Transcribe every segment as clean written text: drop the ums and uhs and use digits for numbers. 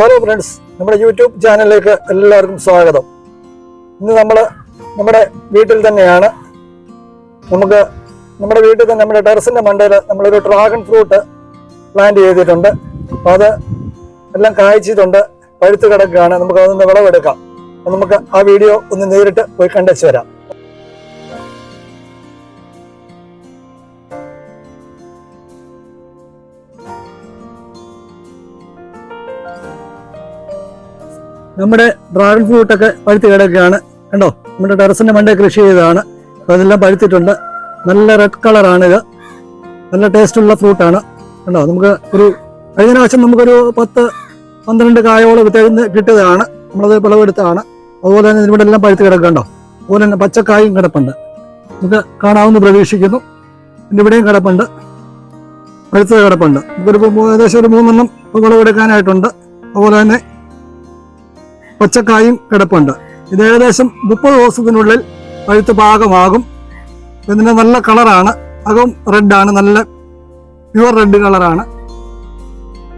Hello friends, നമ്മുടെ YouTube ചാനലിലേക്ക് എല്ലാവർക്കും സ്വാഗതം. ഇന്ന് നമ്മുടെ വീട്ടിൽ തന്നെയാണ്. നമ്മുടെ വീട്ടിൽ തന്നെ നമ്മുടെ ടെറസിന്റെ മണ്ടയിൽ നമ്മളൊരു ഡ്രാഗൺ ഫ്രൂട്ട് പ്ലാന്റ് ചെയ്തിട്ടുണ്ട്. അപ്പോൾ അത് എല്ലാം കായ്ച്ചിട്ടുണ്ട്, പഴുത്ത് കിടക്കുകയാണ്. നമുക്ക് അതൊന്ന് വിളവെടുക്കാം. അപ്പോൾ നമുക്ക് ആ വീഡിയോ ഒന്ന് നേരിട്ട് പോയി കണ്ടേച്ച് വരാം. നമ്മുടെ ഡ്രാഗൺ ഫ്രൂട്ടൊക്കെ പഴുത്ത് കിടക്കുകയാണ്. കണ്ടോ, നമ്മുടെ ടെറസിന്റെ മണ്ടയിൽ കൃഷി ചെയ്തതാണ്. അപ്പോൾ അതെല്ലാം പഴുത്തിട്ടുണ്ട്. നല്ല റെഡ് കളറാണിത്. നല്ല ടേസ്റ്റുള്ള ഫ്രൂട്ടാണ്. കണ്ടോ, നമുക്ക് കഴിഞ്ഞ പ്രാവശ്യം നമുക്കൊരു 10-12 കായോളം കിട്ടിയതാണ്. നമ്മളത് വിളവെടുത്തതാണ്. അതുപോലെ തന്നെ ഇവിടെ എല്ലാം പഴുത്ത് കിടക്കണ്ടോ. അതുപോലെ തന്നെ പച്ചക്കായും കിടപ്പുണ്ട്. നമുക്ക് കാണാവുന്ന പ്രതീക്ഷിക്കുന്നു. പിന്നെ ഇവിടെയും കിടപ്പുണ്ട്, പഴുത്ത് കിടപ്പുണ്ട്. ഏകദേശം ഒരു 3 എണ്ണം വിളവെടുക്കാനായിട്ടുണ്ട്. അതുപോലെ തന്നെ പച്ചക്കായും കിടപ്പുണ്ട്. ഇത് ഏകദേശം 30 ദിവസത്തിനുള്ളിൽ പഴുത്ത് പാകമാകും. ഇതിൻ്റെ നല്ല കളറാണ്, അകം റെഡാണ്, നല്ല പ്യുവർ റെഡ് കളറാണ്.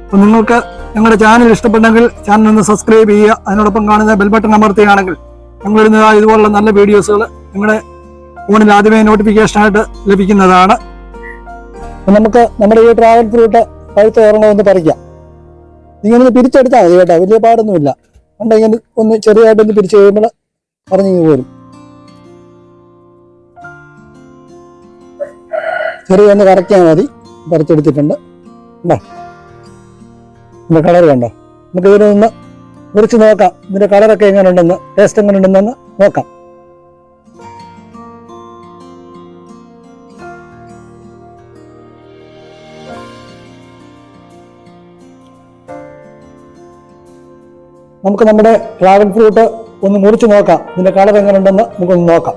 അപ്പം നിങ്ങൾക്ക് ഞങ്ങളുടെ ചാനൽ ഇഷ്ടപ്പെട്ടെങ്കിൽ ചാനൽ ഒന്ന് സബ്സ്ക്രൈബ് ചെയ്യുക. അതിനോടൊപ്പം കാണുന്ന ബെൽ ബട്ടൺ അമർത്തുകയാണെങ്കിൽ ഞങ്ങളിടുന്ന ഇതുപോലുള്ള നല്ല വീഡിയോസുകൾ നിങ്ങളുടെ ഫോണിൽ ആദ്യമേ നോട്ടിഫിക്കേഷനായിട്ട് ലഭിക്കുന്നതാണ്. അപ്പം നമുക്ക് നമ്മുടെ ഈ ഡ്രാഗൺ ഫ്രൂട്ട് പഴുത്ത് ഓർണമെന്ന് പറിക്കാം. ഇങ്ങനെ പിരിച്ചെടുത്താൽ മതി കേട്ടോ, വലിയ പാടൊന്നുമില്ല. ഉണ്ടെങ്കിൽ ഒന്ന് ചെറിയതായിട്ടൊന്ന് പിരിച്ചു കഴിയുമ്പോൾ പറഞ്ഞിങ്ങ് പോരും. ചെറിയൊന്ന് കറക്കിയാൽ മതി. പറിച്ചെടുത്തിട്ടുണ്ട്. ഉണ്ടോ, ഇതിൻ്റെ കളർ കണ്ടോ. നമുക്ക് ഇതിനൊന്ന് മുറിച്ച് നോക്കാം. ഇതിൻ്റെ കളറൊക്കെ എങ്ങനെ ഉണ്ടെന്ന്, ടേസ്റ്റ് എങ്ങനെ ഉണ്ടെന്ന് നോക്കാം. നമുക്ക് നമ്മുടെ ഡ്രാഗൺ ഫ്രൂട്ട് ഒന്ന് മുറിച്ച് നോക്കാം. ഇതിന്റെ കളർ എങ്ങനെ ഉണ്ടെന്ന് നമുക്കൊന്ന് നോക്കാം.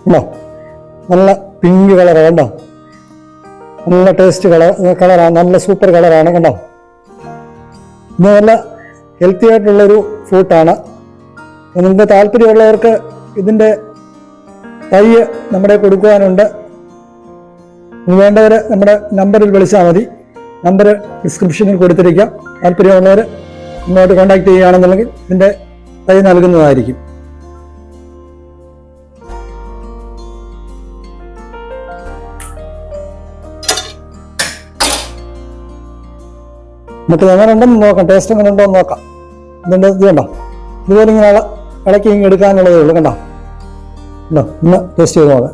ഉണ്ടോ, നല്ല പിങ്ക് കളറാണ്. കണ്ടോ, നല്ല ടേസ്റ്റ് കളറാണ്, നല്ല സൂപ്പർ കളറാണ്. കണ്ടോ, ഇത് നല്ല ഹെൽത്തി ആയിട്ടുള്ളൊരു ഫ്രൂട്ടാണ്. നിങ്ങൾക്ക് താല്പര്യമുള്ളവർക്ക് ഇതിൻ്റെ തൈ നമ്മുടെ കൊടുക്കുവാനുണ്ട്. വേണ്ടവർ നമ്മുടെ നമ്പറിൽ വിളിച്ചാൽ മതി. നമ്പർ ഡിസ്ക്രിപ്ഷനിൽ കൊടുത്തിരിക്കാം. താല്പര്യമുള്ളവർ ഇങ്ങോട്ട് കോൺടാക്ട് ചെയ്യുകയാണെന്നുണ്ടെങ്കിൽ ഇതിൻ്റെ തൈ നൽകുന്നതായിരിക്കും. നമുക്ക് എങ്ങനെ ഉണ്ടെന്ന് നോക്കാം, ടേസ്റ്റ് എങ്ങനെ ഉണ്ടോ എന്ന് നോക്കാം. ഇതിൻ്റെ ഇത് കണ്ടോ, ഇതുപോലെ ഇങ്ങനെ ഇളക്കി എടുക്കാനുള്ളതേ ഉള്ളൂ. കണ്ടോ, ഒന്ന് ടേസ്റ്റ് ചെയ്ത് നോക്കാം.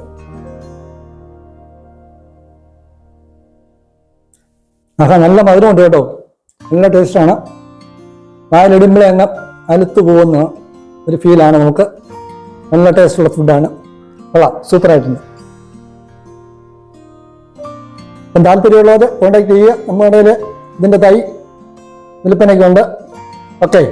നല്ല മധുരമുണ്ട് കേട്ടോ, നല്ല ടേസ്റ്റാണ്. വായിലിടുമ്പോഴേ അങ്ങ് അലുത്ത് പോകുന്ന ഒരു ഫീലാണ് നമുക്ക്. നല്ല ടേസ്റ്റുള്ള ഫുഡാണ്. കൊള്ളാം, സൂപ്പറായിട്ടുണ്ട്. അപ്പം താല്പര്യമുള്ളവർ കോൺടാക്ട് ചെയ്യുക. നമ്മുടെ ഇതിൻ്റെ തൈ വിൽപ്പനയ്ക്കുണ്ട്. ഓക്കെ.